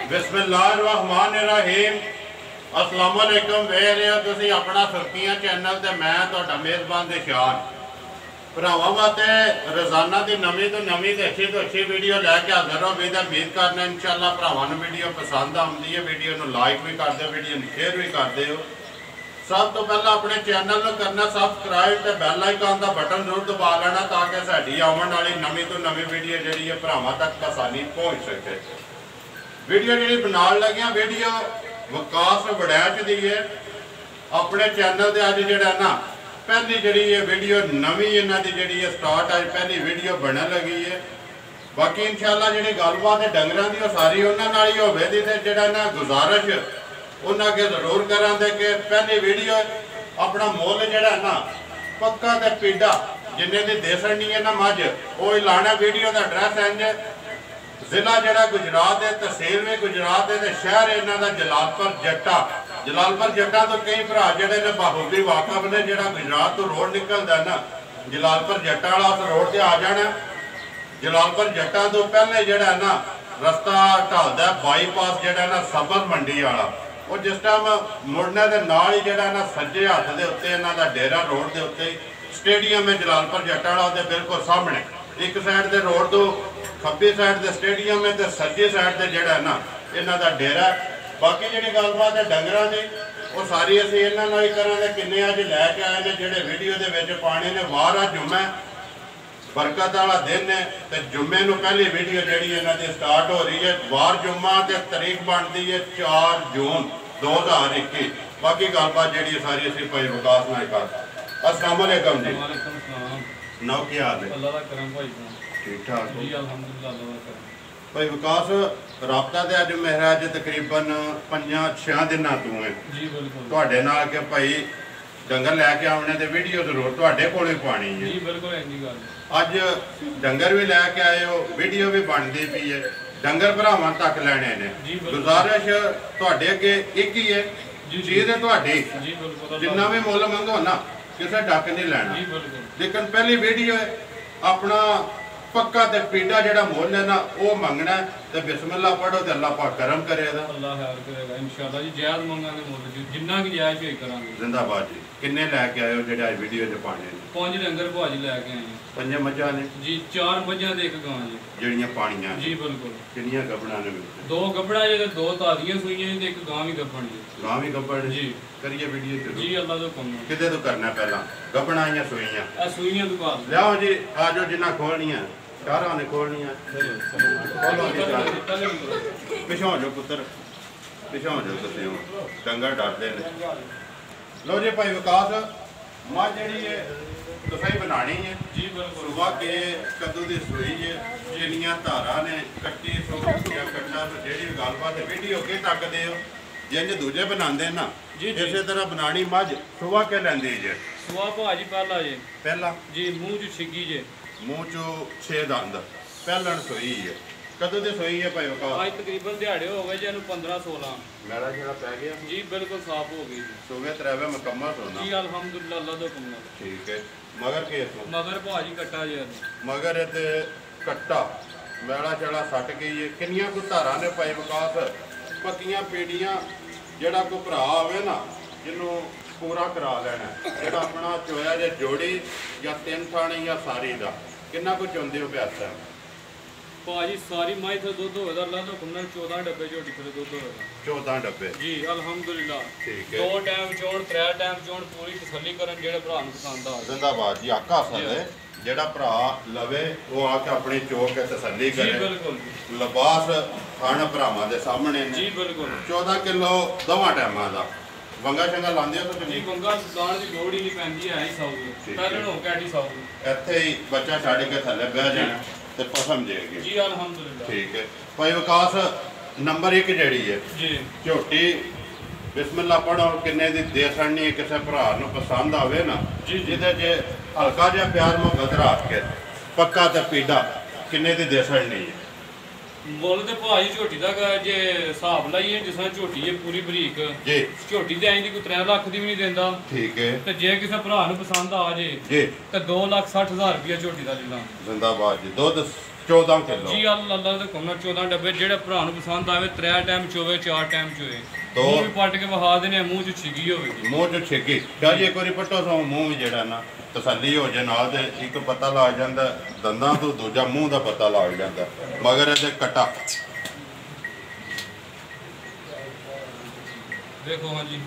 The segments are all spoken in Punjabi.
बिस्मिल्लाहिर्रहमानिर्रहीम। अस्सलाम वालेकुम। वेख रहे हो तुसीं अपना सुर्खियां चैनल ते मैं तुहाडा मेज़बान दिशान भरावां वास्ते रोज़ाना की नवीं तो अच्छी वीडियो लैके हाज़र हो। उम्मीद करना इंशाअल्लाह भरावां नूं वीडियो पसंद आउंदी है। वीडियो नूं लाइक भी कर दो, वीडियो नूं शेयर भी कर दो। सब तो पहला अपने चैनल को करना सबसक्राइब तो बैल आइकन का बटन जरूर दबा लेना ताकि साडी आने वाली नवीं तो नवीं वीडियो जी भरावां तक आसानी पहुँच सके। वीडियो जी बना लगे वीडियो विकास वड़ैच दी है। अपने चैनल से अज जड़ा ना पहली जी वीडियो नवीं इन्हों की जी स्टार्ट अज पहली वीडियो बनने लगी है। बाकी इंशाअल्लाह जी गलबात डंगरां दी सारी उन्होंने ही होगी तो जड़ा ना गुजारिश उन्होंने अगे जरूर करा दे कि पहली वीडियो अपना मुल जड़ा ना पक्का तो पीडा जिन्हें की दे सकनी है ना मझ वो लाना। वीडियो का एड्रैस इंज जिला जड़ा गुजरात है, तहसील भी गुजरात है, शहर इन्हों का जलालपुर जट्टा। जलालपुर जट्टा तो कई भरा जड़े ने बाहूबी वाकफ ने जड़ा गुजरात तो रोड निकलता ना जलालपुर जट्टा वाला उस रोड से आ जाना। जलालपुर जट्टा तो पहले जड़ा ना रस्ता ढलता बाईपास जड़ा ना सब्ज मंडी वाला वो जिस टाइम मुड़ने के नाल ही जड़ा ना सज्जे हथ के उत्ते इन्हों का डेरा रोड के उत्ते स्टेडियम है जलालपुर जट्टा वाला बिल्कुल सामने। एक साइड के रोड तो खब्बी साइड से स्टेडियम है तो सज्जी साइड से जड़ा ना इन्हों का डेरा। बाकी जी गलबात है डंगरां की वो सारी असीं इन्हों ही करांगे। किन्ने अज लैके आए ने जोड़े वीडियो के पाने ने वार आ जुम्मा बरकत वाला दिन है तो जुम्मे नूं पहली वीडियो जी इन्हों की स्टार्ट हो रही है। वार जुम्मा तो तारीख बनती है 4 जून 2021। बाकी गलबात जी सारी असीं भाई विकास नाल कर। अस्सलाम वालेकुम जी। नौ की हाल है? ठीक ठाक भाई विकास राबता तो अज मेरा अज तकरीबन 5-6 दिन तू है तुहाडे नाल कि भाई डंगर लैके आने तो वीडियो जरूर तुहाडे कोल ही पानी है। अज डंगर भी लैके आए हो वीडियो भी बनती पई है। डंगर भरावां तक लैने ने गुजारिश तुहाडे अगे एक ही है चीज़ है तुहाडी जिन्ना भी मुल मंगो ना किसी डक नहीं लैना। लेकिन पहली वीडियो है अपना पक्का ते पीडा जड़ा मुल है ना वो मंगना तो बिस्मिल्लाह पढ़ो तो अल्लाह पाक करम करेगा। अल्लाह खैर करेगा इंशाअल्लाह जी। जायज़ मंगांगे मुल जी जिन्ना की जायज़ ही करांगे। जिंदाबाद जी। किन्ने लैके आए हो जेड़ा वीडियो च पाने ने? 5 डंगर भाजी लैके आए हैं। 5 मझां ने जी 4 मझां ते 1 गां जी ਜਿਹੜੀਆਂ ਪਾਣੀਆਂ जी बिल्कुल। ਕਿੰਨੀਆਂ ਗੱਭਣਾਂ ਨੇ? 2 ਗੱਭਣਾ जे ते 2 ਤਾਜ਼ੀਆਂ ਸੂਈਆਂ ਤੇ 1 गां भी ਗੱਭਣ जी। ਗਾਂ ਵੀ ਗੱਭਣ जी ਕਰੀਏ ਵੀਡੀਓ ਤੇ जी अल्लाह तो हुक्म है। ਕਿਤੇ ਤੋਂ ਕਰਨਾ ਪਹਿਲਾਂ ਗੱਭਣਾਂ ਜਾਂ ਸੂਈਆਂ? आ सूइयां दुका ਲਿਆਓ ਜੀ ਆ ਜਾਓ ਜਿੰਨਾ ਖੋਲਣੀਆਂ ਚਾਰਾਂ ਨੇ ਖੋਲਣੀਆਂ ਖੋਲੋ ਜੀ ਚਾਰ। ਪਿਛੋਂ ਹੋ ਜਾਓ ਪੁੱਤਰ ਪਿਛੋਂ ਹੋ ਜਾਓ ਤੁਸੀਂ ਹੁਣ ਡੰਗਰ ਡਰਦੇ ਨੇ। ਲਓ ਜੀ ਭਾਈ ਵਿਕਾਸ ਮੱਝ ਜਿਹੜੀ ਹੈ ਤੁਸੀਂ ਬਣਾਣੀ ਹੈ जी बिल्कुल। सुबह के कदों की सूई है जिन्नियां धारा ने कट्टी या कट्टा तो जी गलबात वीडियो के तकते हो जिंज दूजे बनाते ना जी इस तरह बनानी मझ सुबह के लेंदी जे सुआ भाजी पहला जे पहला जी मुंह च छिगी जे मूँह चो 6 दंद पहलन सोई है। कदों की सोई है भाई विकास? आज तकरीबन दिहाड़े हो गए जी 15-16 मेरा शेड़ा पै गया जी बिल्कुल साफ हो गई जी। सुबह त्रेवे मुकम्मल सोना जी अल्हम्दुलिल्लाह अल्लाह तो हुक्म है। ठीक है। मगर के मगर भाजी कट्टा जे मगर ते कट्टा मैला चला सट गई है। किनिया को धारा ने भाई विकास पक्कियां पीढ़ियां जड़ा कोई भरा आवे ना जिन्हों पूरा करा लेना जो अपना चोया जे जोड़ी या 3 थाने या सारी का किन्ना कुछ चाहते हो प्यासा? भाजी सारी माई थे दुध होगा अल्लाह तो हुक्म 14 डब्बे झोटी फिर दुध होगा। 14 डब्बे जी अल्हम्दुलिल्लाह। ठीक है। 2 टाइम चोण 3 टाइम चोण पूरी तसल्ली करन जेड़े भरा नूं पसंद आ। जिंदाबाद जी। आका असल है जेड़ा भरा लवे वो आके अपनी चोक के तसल्ली करे। जी बिल्कुल। लिबास खान भरावां दे सामने ने। जी बिल्कुल। 14 किलो दोवां टाइमां दा वंगा शंगा लांदे हो तो जी वंगा लाण दी लोड़ ही नहीं पैंदी है ही साउगी पहले हो के आटी साउगी ਇੱਥੇ ਹੀ ਬੱਚਾ ਛੱਡ ਕੇ ਥੱਲੇ ਬਹਿ ਜਾਣਾ ਤੇ ਪਸਮ ਜਾਏਗੀ। जी अल्हम्दुलिल्लाह। ठीक है भाई विकास नंबर 1 ਜਿਹੜੀ ਹੈ जी ਝੋਟੀ बिस्मिल्लाह पढ़ो किन्ने दी दे सड़नी किसी भरा नूं पसंद आवे ना जिहदे च हल्का जिहा प्यार मुहब्बत रख के पक्का ते पीडा किन्ने दी दे सड़नी है? मुल तो भाजी झोटी का जे हिसाब लाइए जिस तरह झोटी है पूरी बरीक जी झोटी तो आई कोई 3 लाख की भी नहीं देता। ठीक है। तो जे किसी भरा नूं पसंद आ जे जी तो 2,60,000 रुपया झोटी का ले ला। जिंदाबाद जी। दुध 14 ਕਿਲੋ ਜੀ ਅੱਲਾ ਦੇ ਕੋਲ 14 ਡੱਬੇ ਜਿਹੜੇ ਭਰਾ ਨੂੰ ਪਸੰਦ ਆਵੇ 3 ਟਾਈਮ ਚੋਵੇ 4 ਟਾਈਮ ਚੋਵੇ ਤੋ ਮੂੰਹ ਵੀ ਪੱਟ ਕੇ ਵਹਾ ਦੇਣੇ ਮੂੰਹ 'ਚ ਛਿੱਗੀ ਹੋਵੇਗੀ ਮੂੰਹ 'ਚ ਛਿੱਗੀ ਸ਼ਾਹ ਜੀ ਇੱਕ ਵਾਰੀ ਪੱਟੋ ਸੋ ਮੂੰਹ ਵੀ ਜਿਹੜਾ ਨਾ ਤਸੱਲੀ ਹੋ ਜੇ ਨਾਲ ਤੇ ਇੱਕ ਪਤਾ ਲੱਗ ਜਾਂਦਾ ਦੰਦਾਂ ਤੋਂ ਦੂਜਾ ਮੂੰਹ ਦਾ ਪਤਾ ਲੱਗ ਜਾਂਦਾ ਮਗਰ ਇਹਦੇ ਕਟਾ ਦੇਖੋ ਹਾਂ ਜੀ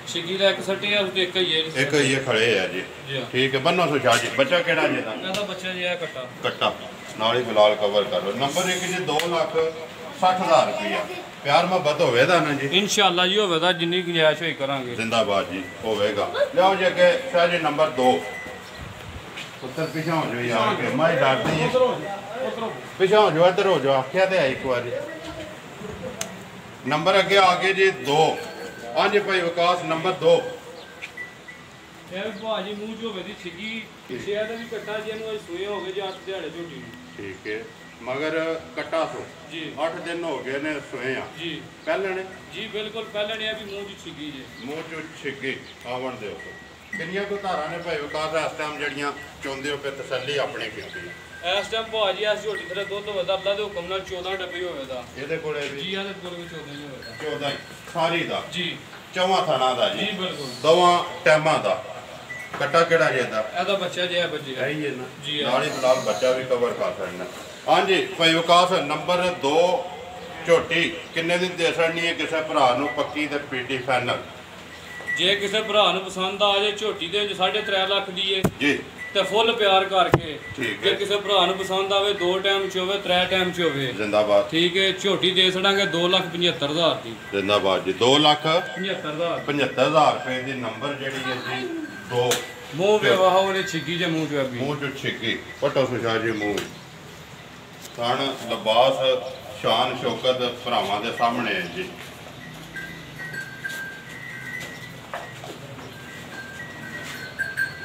ਛਿੱਗੀ ਦਾ ਇੱਕ ਸੱਟੇ ਆ ਤੇ ਇੱਕ ਹੀ ਹੈ ਇੱਕ ਹੀ ਖੜੇ ਆ ਜੀ ਠੀਕ ਹੈ ਬੰਨੋ ਸੋ ਸ਼ਾਹ ਜੀ ਬੱਚਾ ਕਿਹੜਾ ਜੇ ਦਾ ਇਹਦਾ ਬੱਚਾ ਜੀ ਹੈ ਕੱਟਾ ਨਾਲ ਹੀ ਬਿਲਾਲ ਕਵਰ ਕਰੋ ਨੰਬਰ 1 ਜੀ 2,60,000 ਰੁਪਇਆ ਪਿਆਰ ਮੁਹੱਬਤ ਹੋਵੇਗਾ ਨਾ ਜੀ ਇਨਸ਼ਾਅੱਲਾ ਜੀ ਹੋਵੇਗਾ ਜਿੰਨੀ ਗੁੰਜਾਇਸ਼ ਹੋਈ ਕਰਾਂਗੇ ਜ਼ਿੰਦਾਬਾਦ ਜੀ ਹੋਵੇਗਾ ਲਿਆਓ ਜੀ ਅੱਗੇ ਸ਼ਾਹ ਜੀ ਨੰਬਰ 2 ਪੁੱਤਰ ਪਿਛਾ ਹੋ ਜਾਓ ਯਾਰ ਕਿ ਮੈਂ ਡਰਦੀ ਹੈ ਪਿਛਾ ਹੋ ਜਾਓ ਇੱਧਰ ਹੋ ਜਾਓ ਆਖਿਆ ਤੇ ਇੱਕ ਵਾਰੀ ਨੰਬਰ ਅੱਗੇ ਆ ਗਏ ਜੀ 2 ਹਾਂਜੀ ਭਾਈ ਵਿਕਾਸ ਨੰਬਰ 2 ਇਹ ਭਾਜੀ ਮੂੰਹ ਜੋ ਹੋਵੇ ਦੀ ਛਿੱਗੀ ਪਿੱਛੇ ਇਹਦਾ ਵੀ ਕੱਟਾ ਜੀ ਇਹਨੂੰ ਸੋਏ ਹੋ ਗਏ ਜੀ 8 ਦਿਹਾੜੇ ਝੋਟੀ ਨੂੰ ਠੀਕ ਹੈ ਮਗਰ ਕੱਟਾ ਸੋ ਜੀ 8 ਦਿਨ ਹੋ ਗਏ ਨੇ ਸੋਏ ਆ ਜੀ ਪਹਿਲਣ ਜੀ ਬਿਲਕੁਲ ਪਹਿਲਾਂ ਨੇ ਆ ਵੀ ਮੂੰਹ ਦੀ ਛਿੱਗੀ ਜੀ ਮੂੰਹ ਚੋਂ ਛਿੱਗੀ ਆਵਣ ਦਿਓ ਕਿੰਨੀਆਂ ਕੋ ਧਾਰਾਂ ਨੇ ਭਾਈ ਵਿਕਾਸ ਇਸ ਟਾਈਮ ਜਿਹੜੀਆਂ ਚਾਹੁੰਦੇ ਹੋ ਕਿ ਤਸੱਲੀ ਆਪਣੀ ਕੀਤੀ ਇਸ ਟਾਈਮ ਭਾਜੀ ਇਸ ਝੋਟੀ ਥਲੇ ਦੁੱਧ ਵਧਾ ਅੱਲਾ ਦੇ ਹੁਕਮ ਨਾਲ 14 ਡੱਬੇ ਹੋਵੇਗਾ ਇਹਦੇ ਕੋਲੇ ਵੀ ਜੀ ਇਹਦੇ ਕੋਲ ਵੀ 14 ਹੀ ਹੋਵੇਗਾ 14 ਸਾਰੀ ਦਾ ਜੀ ਚੌਵਾਂ ਥਣਾ ਦਾ ਜੀ ਜੀ ਬਿਲਕੁਲ ਦੋਵਾਂ ਟਾਈਮਾਂ ਦਾ ਕੱਟਾ ਕਿਹੜਾ ਜੇ ਦਾ ਇਹਦਾ ਬੱਚਾ ਜੇ ਹੈ ਬੱਚੇ ਹੈ ਹੀ ਹੈ ਨਾ ਜੀ ਨਾਲ ਹੀ ਫਿਲਹਾਲ ਬੱਚਾ ਵੀ ਕਵਰ ਕਰ ਸਕਣਾ ਹਾਂਜੀ ਭਾਈ ਵਿਕਾਸ ਨੰਬਰ 2 ਝੋਟੀ ਕਿੰਨੇ ਦੀ ਦੇ ਸਕਣੀ ਹੈ ਕਿਸੇ ਭਰਾ ਨੂੰ ਪੱਕੀ ਤੇ ਪੀਟੀ ਫਾਈਨਲ ਜੇ ਕਿਸੇ ਭਰਾ ਨੂੰ ਪਸੰਦ ਆ ਜੇ ਝੋਟੀ ਦੇ 3.5 ਲੱਖ ਦੀ ਏ ਜੀ ਤੇ ਫੁੱਲ ਪਿਆਰ ਕਰਕੇ ਠੀਕ ਜੇ ਹੈ ਕਿਸੇ ਭਰਾ ਨੂੰ ਪਸੰਦ ਆਵੇ 2 ਟਾਈਮ ਚ ਹੋਵੇ 3 ਟਾਈਮ ਚ ਹੋਵੇ ਜ਼ਿੰਦਾਬਾਦ ਠੀਕ ਹੈ ਝੋਟੀ ਦੇ ਛੜਾਂਗੇ 2,75,000 ਦੀ ਜ਼ਿੰਦਾਬਾਦ ਜੀ 2,75,000 75,000 ਰੁਪਏ ਦੀ ਨੰਬਰ ਜਿਹੜੀ ਹੈ ਜੀ 2 ਮੂੰਹ ਵੇ ਵਾਹ ਉਹਨੇ ਛਿੱਗੀ ਜੇ ਮੂੰਹ ਚ ਮੂੰਹ ਚੋਂ ਛਿੱਕੀ ਪਟੋ ਸੁਸ਼ਾ ਜੀ ਮੂੰਹ ਸਣ ਲਿਬਾਸ ਸ਼ਾਨ ਸ਼ੌਕਤ ਭਰਾਵਾਂ ਦੇ ਸਾਹਮਣੇ ਹੈ ਜੀ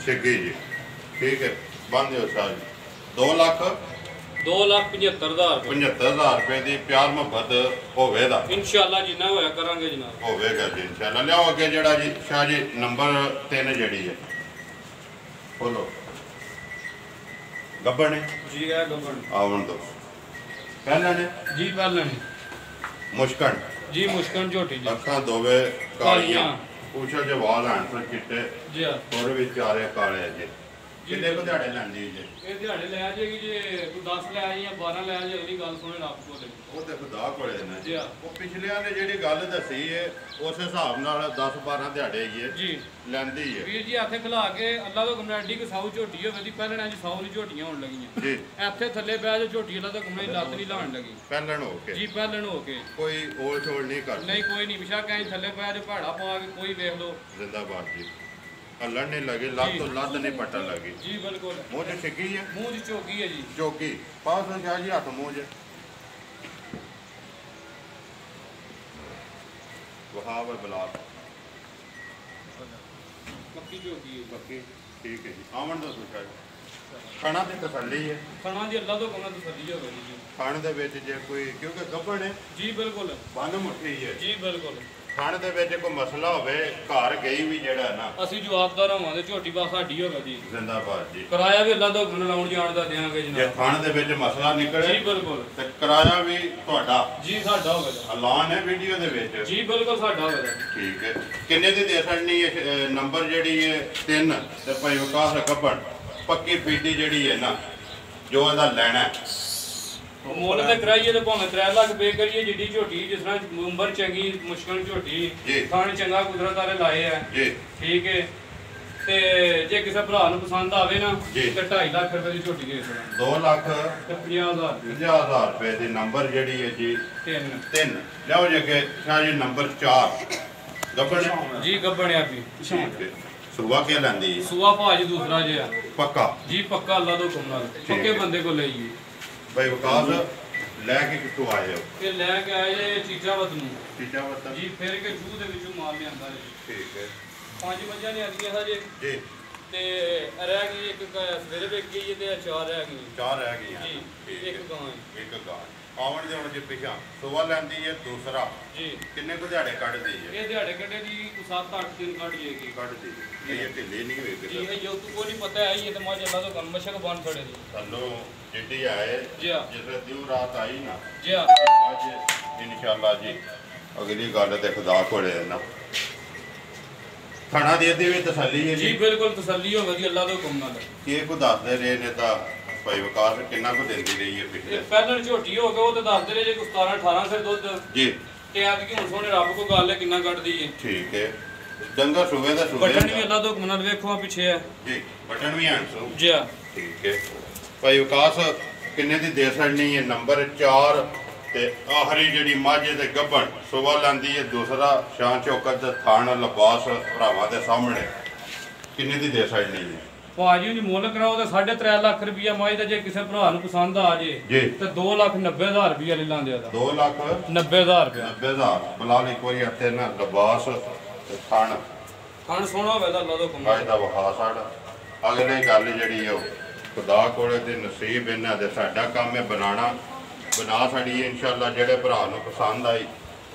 ਛਿੱਗੀ ਜੀ ਠੀਕ ਹੈ ਬੰਦ ਦਿਓ ਸਾਹ ਜੀ 2,75,000 ਰੁਪਏ 75,000 ਰੁਪਏ ਦੀ ਪਿਆਰ ਮੁਹੱਬਤ ਹੋਵੇਗਾ ਇਨਸ਼ਾਅੱਲਾ ਜਿੰਨਾ ਹੋਇਆ ਕਰਾਂਗੇ ਜਨਾਬ ਹੋਵੇਗਾ ਜੀ ਇਨਸ਼ਾਅੱਲਾ ਲਿਆਓ ਅੱਗੇ ਜਿਹੜਾ ਜੀ ਸ਼ਾਹ ਜੀ ਨੰਬਰ 3 ਜਿਹੜੀ ਹੈ ਬੋਲੋ ਗੱਬੜ ਨੇ ਜੀ ਇਹ ਗੱਬੜ ਆਵਣ ਦੋ ਪਹਿਲਾਂ ਨੇ ਜੀ ਪਹਿਲਾਂ ਨੇ ਮੁਸ਼ਕਣ ਜੀ ਮੁਸ਼ਕਣ ਝੋਟੀ ਜੀ ਅੱਖਾਂ ਦੋਵੇਂ ਕਾਲੀਆਂ ਪੁੱਛੋ ਜੇ ਵਾਲ ਹਨ ਤਾਂ ਚਿੱਟੇ ਜੀ ਆ ਹੋਰ ਵੀ ਚਾਰੇ ਕਾਲੇ ਜੀ ਕਿੰਨੇ ਕੁ ਦਿਹਾੜੇ ਲੈਂਦੀ ਜੀ ਇਹ ਦਿਹਾੜੇ ਲੈ ਜਾਏਗੀ ਜੇ ਤੂੰ 10 ਲੈ ਆਈ ਜਾਂ 12 ਲੈ ਆਈ ਅਗਲੀ ਗੱਲ ਸੁਣੇ ਰੱਬ ਕੋਲੇ ਉਹ ਤੇ ਖੁਦਾ ਕੋਲੇ ਨੇ ਜੀ ਆ ਉਹ ਪਿਛਲਿਆਂ ਨੇ ਜਿਹੜੀ ਗੱਲ ਦੱਸੀ ਏ ਉਸ ਹਿਸਾਬ ਨਾਲ 10-12 ਦਿਹਾੜੇ ਹੀ ਏ ਜੀ ਲੈਂਦੀ ਏ ਵੀਰ ਜੀ ਹੱਥੇ ਖਿਲਾ ਕੇ ਅੱਲਾ ਤੋਂ ਕਮੈਡੀ ਕੋ ਸਾਊ ਝੋਟੀ ਹੋਵੇ ਦੀ ਪਹਿਲਣਾ ਜੀ ਸਾਊ ਦੀ ਝੋਟੀਆਂ ਹੋਣ ਲੱਗੀਆਂ ਜੀ ਇੱਥੇ ਥੱਲੇ ਬਹਿ ਜਾ ਝੋਟੀ ਅੱਲਾ ਤੋਂ ਕਮੈਡੀ ਲੱਤ ਨਹੀਂ ਲਾਣ ਲੱਗੀ ਪਹਿਲਣ ਹੋ ਕੇ ਜੀ ਪਹਿਲਣ ਹੋ ਕੇ ਕੋਈ ਓਲ ਛੋਲ ਨਹੀਂ ਕਰਦੀ ਨਹੀਂ ਕੋਈ ਨਹੀਂ ਵਿਸ਼ਾ ਕਹੀਂ ਥੱਲੇ ਬਹਿ ਜਾ ਪਹਾੜਾ ਪਾ ਕੇ ਕੋਈ ਵੇਖ ਲੋ ਜ਼ਿੰਦਾਬਾਦ ਜੀ ਹੱਲਣ ਨਹੀਂ ਲੱਗੀ ਲੱਤ ਤੋਂ ਲੱਤ ਨਹੀਂ ਪੱਟਣ ਲੱਗੀ ਜੀ ਬਿਲਕੁਲ ਮੂੰਹ 'ਚ ਛਿੱਗੀ ਹੈ ਮੂੰਹ ਦੀ ਚੋਗੀ ਹੈ ਜੀ ਚੌਕੀ ਪਾਸ ਸੰਖਿਆ ਜੀ ਹੱਥ ਮੂੰਹ 'ਚ ਵਹਾਵ ਬਲਾਕ ਮੱਕੀ ਚੋਗੀ ਹੈ ਬਾਕੀ ਠੀਕ ਹੈ ਜੀ ਆਵਣ ਦਾ ਸੁੱਕਾ ਖਾਣਾ ਤੇ ਤਸੱਲੀ ਹੈ ਖਾਣਾ ਦੀ ਅੱਲਾ ਤੋਂ ਕਮਾ ਤਸੱਲੀ ਹੋਵੇ ਜੀ ਖਾਣ ਦੇ ਵਿੱਚ ਜੇ ਕੋਈ ਕਿਉਂਕਿ ਗੱਭਣ ਹੈ ਜੀ ਬਿਲਕੁਲ ਬੰਨ ਮੁੱਠੀ ਹੈ ਜੀ ਬਿਲਕੁਲ ਖਾਣ ਦੇ ਵਿੱਚ ਕੋਈ ਮਸਲਾ ਹੋਵੇ ਘਰ ਗਈ ਵੀ ਜਿਹੜਾ ਨਾ ਅਸੀਂ ਜਵਾਬਦਾਰ ਹੋਵਾਂਗੇ ਝੋਟੀ ਬਾ ਸਾਡੀ ਹੋਵੇ ਜੀ ਜ਼ਿੰਦਾਬਾਦ ਜੀ ਕਿਰਾਇਆ ਵੀ ਅੱਲਾ ਤੋਂ ਲਾਉਣ ਜਾਣ ਦਾ ਦੇਵਾਂਗੇ ਜੇ ਜਨਾਬ ਖਾਣ ਦੇ ਵਿੱਚ ਮਸਲਾ ਜੀ ਨਿਕਲੇ ਬਿਲਕੁਲ ਤੇ ਕਿਰਾਇਆ ਵੀ ਤੁਹਾਡਾ ਜੀ ਸਾਡਾ ਹੋਵੇਗਾ ਐਲਾਨ ਹੈ ਵੀਡੀਓ ਦੇ ਵਿੱਚ ਜੀ ਬਿਲਕੁਲ ਸਾਡਾ ਹੋਵੇਗਾ ਠੀਕ ਹੈ ਕਿੰਨੇ ਦੀ ਦੇ ਸਕਣੀ ਹੈ ਨੰਬਰ ਜਿਹੜੀ ਹੈ 3 ਤੇ ਭਾਈ ਵਿਕਾਸ ਗੱਭਣ ਪੱਕੀ ਪੀਟੀ ਜਿਹੜੀ ਹੈ ਨਾ ਜੋ ਇਹਦਾ ਲੈਣਾ ਹੈ। ਮੁੱਲ ਤੇ ਕਰਾਈਏ ਤੇ ਭਾਵੇਂ 3 ਲੱਖ ਪੇ ਕਰੀਏ ਜਿੱਡੀ ਝੋਟੀ ਜਿਸ ਤਰ੍ਹਾਂ ਉਮਰ ਚੰਗੀ ਮੁਸ਼ਕਲ ਝੋਟੀ ਜੀ। ਖਾਣ ਚੰਗਾ ਕੁਦਰਤ ਵਾਲੇ ਲਾਏ ਆ ਜੀ ਠੀਕ ਹੈ ਤੇ ਜੇ ਕਿਸੇ ਭਰਾ ਨੂੰ ਪਸੰਦ ਆਵੇ ਨਾ ਜੀ। ਤੇ 2.5 ਲੱਖ ਰੁਪਏ ਦੀ ਝੋਟੀ ਦੇ ਸਕਦਾ 2 ਲੱਖ ਤੇ 50,000 ਰੁਪਏ 50,000 ਰੁਪਏ ਦੀ ਨੰਬਰ ਜਿਹੜੀ ਹੈ ਜੀ 3 ਲਿਆਓ ਜੀ ਅੱਗੇ ਸ਼ਾਹ ਜੀ ਨੰਬਰ 4 ਗੱਭਣ ਜੀ ਗੱਬਣਿਆ ਵੀ ਸੁਬਾ ਕੇ ਲੈਂਦੀ ਹੈ? ਸੂਆ ਭਾਜ ਦੂਸਰਾ ਜਿਹਾ ਪੱਕਾ ਜੀ ਪੱਕਾ ਅੱਲਾ ਤੋਂ ਹੁਕਮ ਨਾਲ ਪੱਕੇ ਬੰਦੇ ਕੋਲ ਲਈਏ ਭਾਈ ਵਿਕਾਸ ਲੈ ਕੇ ਕਿੱਥੋਂ ਆਏ ਹੋ ਇਹ ਲੈ ਕੇ ਆਏ ਜੇ ਚੀਚਾਵਤ ਨੂੰ ਟੀਚਾ ਵਤਨ ਜੀ ਫਿਰ ਕੇ ਜੂਹ ਦੇ ਵਿੱਚੋਂ ਮਾਲ ਲਿਆਂਦਾ ਜੀ ਠੀਕ ਹੈ 5 ਮੱਝਾਂ ਨੇ ਆਂਦੀਆਂ ਹਜੇ ਜੀ ਤੇ ਰਹਿ ਗਈ ਇੱਕ ਸਵੇਰੇ ਵੇਚ ਗਈ ਤੇ 4 ਰਹਿ ਗਈਆਂ 4 ਰਹਿ ਗਈਆਂ ਜੀ ਠੀਕ ਇੱਕ ਹੈ। ਗਾਂ ਹੈ। ਇੱਕ ਗਾਂ ਆਉਣ ਦੇ ਹੁਣ ਜੇ ਪਿਛਾ ਸੋਵਾ ਲੈਂਦੀ ਹੈ ਦੂਸਰਾ ਜੀ ਕਿੰਨੇ ਕੁ ਦਿਹਾੜੇ ਕੱਢਦੀ ਹੈ? ਇਹ ਦਿਹਾੜੇ ਕੱਢੇ ਦੀ 7-8 ਦਿਨ ਕੱਢ ਜਾਏਗੀ। ਕੱਢਦੀ ਇਹ ਢਿੱਲੀ ਨਹੀਂ ਹੋਏਗੀ जी ये जो तुमको नहीं पता है ये तो माशाल्लाह तो कलमशक बन पड़े थे ਥੱਲੋਂ ਜਿੱਡੀ ਆਏ जी हाँ ਜਿਸ ਦਿਉ ਰਾਤ ਆਈ ਨਾ जी हाँ ਅੱਜ ਇਨਸ਼ਾਅੱਲਾ ਜੀ ਅਗਲੀ ਗੱਲ ਤੇ ਖੁਦਾ ਕੋਲੇ ਹੈ ਨਾ ਖਾਣਾ ਦੇ ਦੀ ਵੀ ਤਸੱਲੀ ਹੈ जी ਜੀ बिल्कुल तसल्ली हो गई अल्लाह तो हुक्म नाल। ਕੀ ਕੋ ਦੱਸਦੇ ਰਹੇ ਨੇ ਤਾਂ ਭਾਈ ਵਿਕਾਸ ਕਿੰਨਾ ਕੁ ਦਿੰਦੀ ਰਹੀ ਹੈ ये ਪਿਛਲੇ पहले झोटी हो गए वो तो दस दे जे 17-18 फिर दुध ਜੀ ते आज की हुन सोने रब को गल है कितना कट दी है। ਠੀਕ ਹੈ ਡੰਗਾ ਸੂਵੇ ਦਾ ਸੂਵੇ बटन भी अल्लाह तो हुक्म नाल देखो आ पीछे है ਜੀ ਬਟਨ ਵੀ ਆਂਸੂ जी हाँ ਠੀਕ ਹੈ ਭਾਈ ਵਿਕਾਸ ਕਿੰਨੇ ਦੀ ਦੇ ਸਕਣੀ ਹੈ? ਨੰਬਰ 4 ਤੇ ਆਖਰੀ ਜਿਹੜੀ ਮਾਝੇ ਦੇ ਗੱਭਣ ਸੁਬਾ ਲਾਂਦੀ ਹੈ ਦੂਸਰਾ ਸ਼ਾਨ ਚੌਕਤ ਦੇ ਥਾਣ ਲਿਬਾਸ ਭਰਾਵਾਂ ਦੇ ਸਾਹਮਣੇ ਕਿੰਨੇ ਦੀ ਦੇ ਸਕਣੀ ਹੈ? ਭਾਜੀ ਜੀ ਮੁੱਲ ਕਰਾਓ ਤਾਂ 3.5 ਲੱਖ ਰੁਪਇਆ ਮਾਈ ਦਾ ਜੇ ਕਿਸੇ ਭਰਾ ਨੂੰ ਪਸੰਦ ਆ ਜੇ ਜੀ ਤੇ 2,90,000 ਰੁਪਇਆ ਲੈ ਲਾਂਦੇ ਆ 2 ਲੱਖ 90,000 ਰੁਪਇਆ 90,000 ਬਲਾਲ ਇੱਕ ਵਾਰੀ ਇੱਥੇ ਨਾ ਲਿਬਾਸ ਤੇ ਥਾਣ ਖਾਣ ਸੋਹਣਾ ਹੋਵੇ ਤਾਂ ਅੱਲਾ ਦਾ ਹੁਕਮ ਅੱਜ ਦਾ ਵਖਾ ਸਾਡਾ ਅਗਲੇ ਗੱਲ ਜਿਹੜੀ ਹੈ ਉਹ ਖੁਦਾ ਕੋਲੇ ਤੇ ਨਸੀਬ ਇਹਨਾਂ ਦੇ ਸਾਡਾ ਕੰਮ ਹੈ ਬਣਾਉਣਾ ਬਣਾ ਸਾਡੀ ਇਨਸ਼ਾਅੱਲਾ ਜਿਹੜੇ ਭਰਾ ਨੂੰ ਪਸੰਦ ਆਈ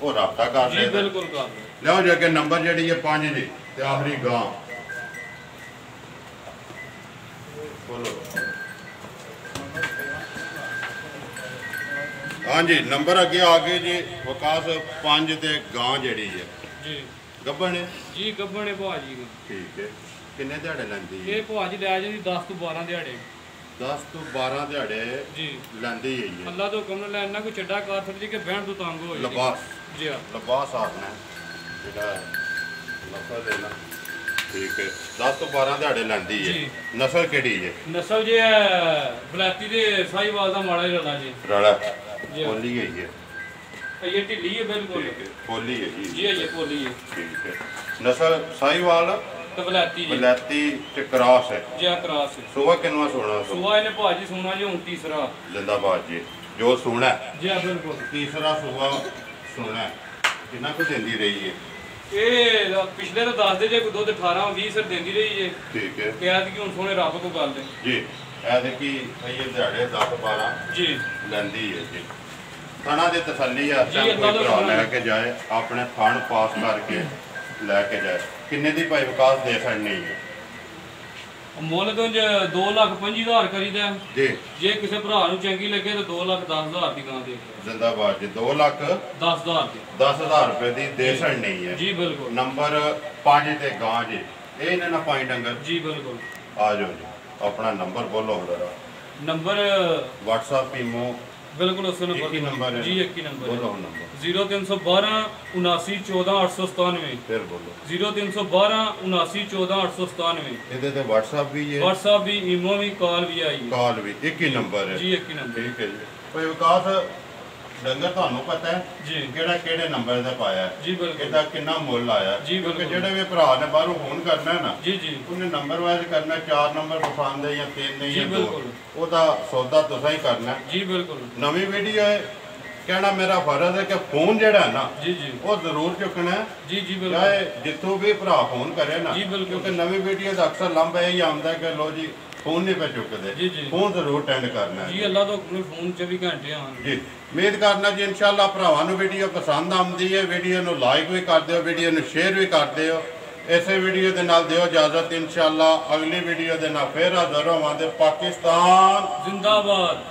ਉਹ ਰਾਬਤਾ ਕਰ ਜੀ ਲੈ ਬਿਲਕੁਲ ਕਰ ਲਿਓ ਜੇ ਕਿ ਨੰਬਰ ਜਿਹੜੀ ਹੈ 5 ਜੀ ਤੇ ਆਖਰੀ ਗਾਂ ਬੋਲੋ ਹਾਂਜੀ ਨੰਬਰ ਅੱਗੇ ਆ ਗਏ ਜੀ ਵਿਕਾਸ 5 ਤੇ ਗਾਂ ਜਿਹੜੀ ਹੈ ਜੀ ਗੱਭਣ ਹੈ ਜੀ ਗੱਬਣੇ ਭਾਜੀ ਠੀਕ ਹੈ ਕਿੰਨੇ ਦਿਹਾੜੇ ਲੈਂਦੀ ਹੈ? ਇਹ ਭਾਜੀ ਲੈ ਜਾਂਦੀ 10 ਤੋਂ 12 ਦਿਹਾੜੇ 10 ਤੋਂ 12 ਦਿਹਾੜੇ ਜੀ ਲੈਂਦੀ ਹੈ ਜੀ ਅੱਲਾ ਤੋਂ ਹੁਕਮ ਨਾਲ ਲੈਣਾ ਕੋਈ ਚੱਡਾ ਕਰ ਸਕਦੀ ਕਿ ਬਹਿਣ ਤੋਂ ਤੰਗ ਹੋ ਜਾਏ ਲਿਬਾਸ ਜੀ ਹਾਂ ਲਿਬਾਸ ਆਖਣਾ ਜਿਹੜਾ ਨਸਲ ਹੈ ਨਾ ਠੀਕ ਹੈ 10 ਤੋਂ 12 ਦਿਹਾੜੇ ਲੈਂਦੀ ਹੈ ਜੀ। ਨਸਲ ਕਿਹੜੀ ਹੈ? ਨਸਲ ਜੇ ਬਲੈਤੀ ਦੇ ਸਾਈਵਾਲ ਦਾ ਮਾੜਾ ਜਿਹਾ ਰਲਾ ਜੀ ਰੜਾ ਜੀ। ਪੋਲੀ ਹੈ ਜੀ ਇਹ ਢਿੱਲੀ ਹੈ ਬਿਲਕੁਲ ਠੀਕ ਹੈ ਪੋਲੀ ਹੈ ਜੀ ਜੀ ਇਹ ਕੋਲੀ ਹੈ ਠੀਕ ਹੈ ਨਸਲ ਸਾਈਵਾਲ ਤੇ ਬਲੈਤੀ ਜੀ ਬਲੈਤੀ ਤੇ ਕਰਾਸ ਹੈ ਜੀ ਆ ਕਰਾਸ ਸੁਬਾ ਕਿੰਨਾ ਸੋਣਾ ਸੁਆ ਇਹਨੇ ਭਾਜੀ ਸੋਨਾ ਜੀ ਹੁਣ ਤੀਸਰਾ ਜਿੰਦਾਬਾਦ ਜੀ ਜੋ ਸੋਣਾ ਜੀ ਆ ਬਿਲਕੁਲ ਤੀਸਰਾ ਸੁਬਾ ਸੋਣਾ ਕਿੰਨਾ ਕੁ ਦਿੰਦੀ ਰਹੀ ਹੈ? ਇਹ ਪਿਛਲੇ ਤਾਂ ਦੱਸਦੇ ਜੇ ਕੋਈ ਦੁੱਧ 18-20 ਸਿਰ ਦਿੰਦੀ ਰਹੀ ਜੇ ਠੀਕ ਹੈ ਤੇ ਐਤਕੀ ਹੁਣ ਸੋਹਣੇ ਰੱਬ ਕੋ ਗੱਲ ਦੇ ਜੀ ਐਦੇ ਕੀ ਇਹ ਦਿਹਾੜੇ 10 12 ਜੀ ਲੈਂਦੀ ਹੈ ਜੀ ਥਾਣਾ ਦੇ ਤਸੱਲੀ ਆ ਜੀ, ਕੋਈ ਅੱਲਾ ਦਾ ਭਰਾ ਸ਼ੁਕਰ ਹੈ। ਲੈ ਕੇ ਜਾਏ ਆਪਣੇ ਥਣ ਪਾਸ ਕਰਕੇ ਲੈ ਕੇ ਜਾਏ ਕਿੰਨੇ ਦੀ ਭਾਈ ਵਿਕਾਸ ਦੇ ਸਕਣੀ ਹੈ? ਮੁੱਲ ਤੋਂ 2,25,000 ਕਰੀਦਾ ਜੀ ਜੇ ਕਿਸੇ ਭਰਾ ਨੂੰ ਚੰਗੀ ਲੱਗੇ ਤਾਂ 2,10,000 ਦੀ ਗਾਂ ਦੇ ਜ਼ਿੰਦਾਬਾਦ ਜੀ 2 ਲੱਖ 10,000 ਦੀ 10,000 ਰੁਪਏ ਦੀ ਦੇ ਸਕਣੀ ਹੈ ਜੀ ਬਿਲਕੁਲ ਨੰਬਰ 5 ਤੇ ਗਾਂ ਜੀ ਇਹ ਇਹਨਾਂ ਨਾਲ ਪਾਈ ਡੰਗਰ ਜੀ ਬਿਲਕੁਲ ਆ ਜਾਓ ਜੀ ਆਪਣਾ ਨੰਬਰ ਬੋਲੋ ਜਰਾ ਨੰਬਰ WhatsApp ਈਮੋ ਬਿਲਕੁਲ ਉਸ ਇੱਕ ਹੀ ਨੰਬਰ ਹੈ ਜੀ ਇੱਕ ਹੀ ਨੰਬਰ ਬੋਲੋ ਹੈ ਹੁਣ ਨੰਬਰ 0312 7914 ਫਿਰ ਬੋਲੋ 0312 7914 ਇਹਦੇ ਤੇ WhatsApp ਵੀ ਹੈ WhatsApp ਵੀ ਈਮੋ ਵੀ ਕਾਲ ਵੀ ਆਈ ਕਾਲ ਵੀ ਇੱਕ ਹੀ ਨੰਬਰ ਹੈ ਜੀ ਇੱਕ ਹੀ ਨੰਬਰ ਠੀਕ ਹੈ ਜੀ ਭਾਈ ਵਿਕਾਸ ਡੰਗਰ ਤੁਹਾਨੂੰ ਪਤਾ ਹੈ ਜੀ ਕਿਹੜਾ ਕਿਹੜੇ ਨੰਬਰ ਦਾ ਪਾਇਆ ਹੈ? ਜੀ ਬਿਲਕੁਲ ਇਹਦਾ ਕਿੰਨਾ ਮੁੱਲ ਆਇਆ ਜੀ, ਕਿਉਂਕਿ ਬਿਲਕੁਲ। ਜਿਹੜੇ ਵੀ ਭਰਾ ਨੇ ਬਾਹਰੋਂ ਫੋਨ ਕਰਨਾ ਹੈ ਨਾ ਜੀ ਜੀ ਉਹਨੇ ਨੰਬਰ ਵਾਈਜ਼ ਕਰਨਾ 4 ਨੰਬਰ ਪਸੰਦ ਹੈ ਜਾਂ 3 ਹੈ ਜੀ, ਜਾਂ 2 ਬਿਲਕੁਲ। ਉਹਦਾ ਸੌਦਾ ਤੁਸੀਂ ਹੀ ਕਰਨਾ ਹੈ। ਜੀ ਬਿਲਕੁਲ ਨਵੀਂ ਵੀਡੀਓ ਹੈ ਕਹਿਣਾ ਮੇਰਾ ਫਰਜ਼ ਹੈ ਕਿ ਫੋਨ ਜਿਹੜਾ ਹੈ ਨਾ ਜੀ ਜੀ ਉਹ ਜ਼ਰੂਰ ਚੁੱਕਣਾ ਹੈ ਜੀ ਜੀ ਬਿਲਕੁਲ ਚਾਹੇ ਜਿੱਥੋਂ ਵੀ ਭਰਾ ਫੋਨ ਕਰੇ ਨਾ ਜੀ, ਬਿਲਕੁਲ। ਕਿਉਂਕਿ ਨਵੀਂ ਵੀਡੀਓ ਦਾ ਅਕਸਰ ਲੰਬਾ ਇਹ ਆਉਂਦਾ ਕਿ ਲੋ ਜੀ ਫੋਨ ਨਹੀਂ ਪੈ ਚੁੱਕਦੇ ਜੀ, ਜੀ। ਫੋਨ ਜ਼ਰੂਰ ਅਟੈਂਡ ਕਰਨਾ ਹੈ ਜੀ ਅੱਲਾ ਤੋਂ ਹੁਕਮ ਫੋਨ 24 ਘੰਟੇ ਆਉਣ ਜੀ ਉਮੀਦ ਕਰਨਾ ਜੀ ਇਨਸ਼ਾਅੱਲਾ ਭਰਾਵਾਂ ਨੂੰ ਵੀਡੀਓ ਪਸੰਦ ਆਉਂਦੀ ਹੈ ਵੀਡੀਓ ਨੂੰ ਲਾਈਕ ਵੀ ਕਰ ਦਿਓ ਵੀਡੀਓ ਨੂੰ ਸ਼ੇਅਰ ਵੀ ਕਰ ਦਿਓ ਇਸੇ ਵੀਡੀਓ ਦੇ ਨਾਲ ਦਿਓ ਇਜਾਜ਼ਤ ਇਨਸ਼ਾਅੱਲਾ ਅਗਲੀ ਵੀਡੀਓ ਦੇ ਨਾਲ ਫੇਰ ਹਾਜ਼ਰ ਹੋਵਾਂਗੇ ਪਾਕਿਸਤਾਨ ਜ਼ਿੰਦਾਬਾਦ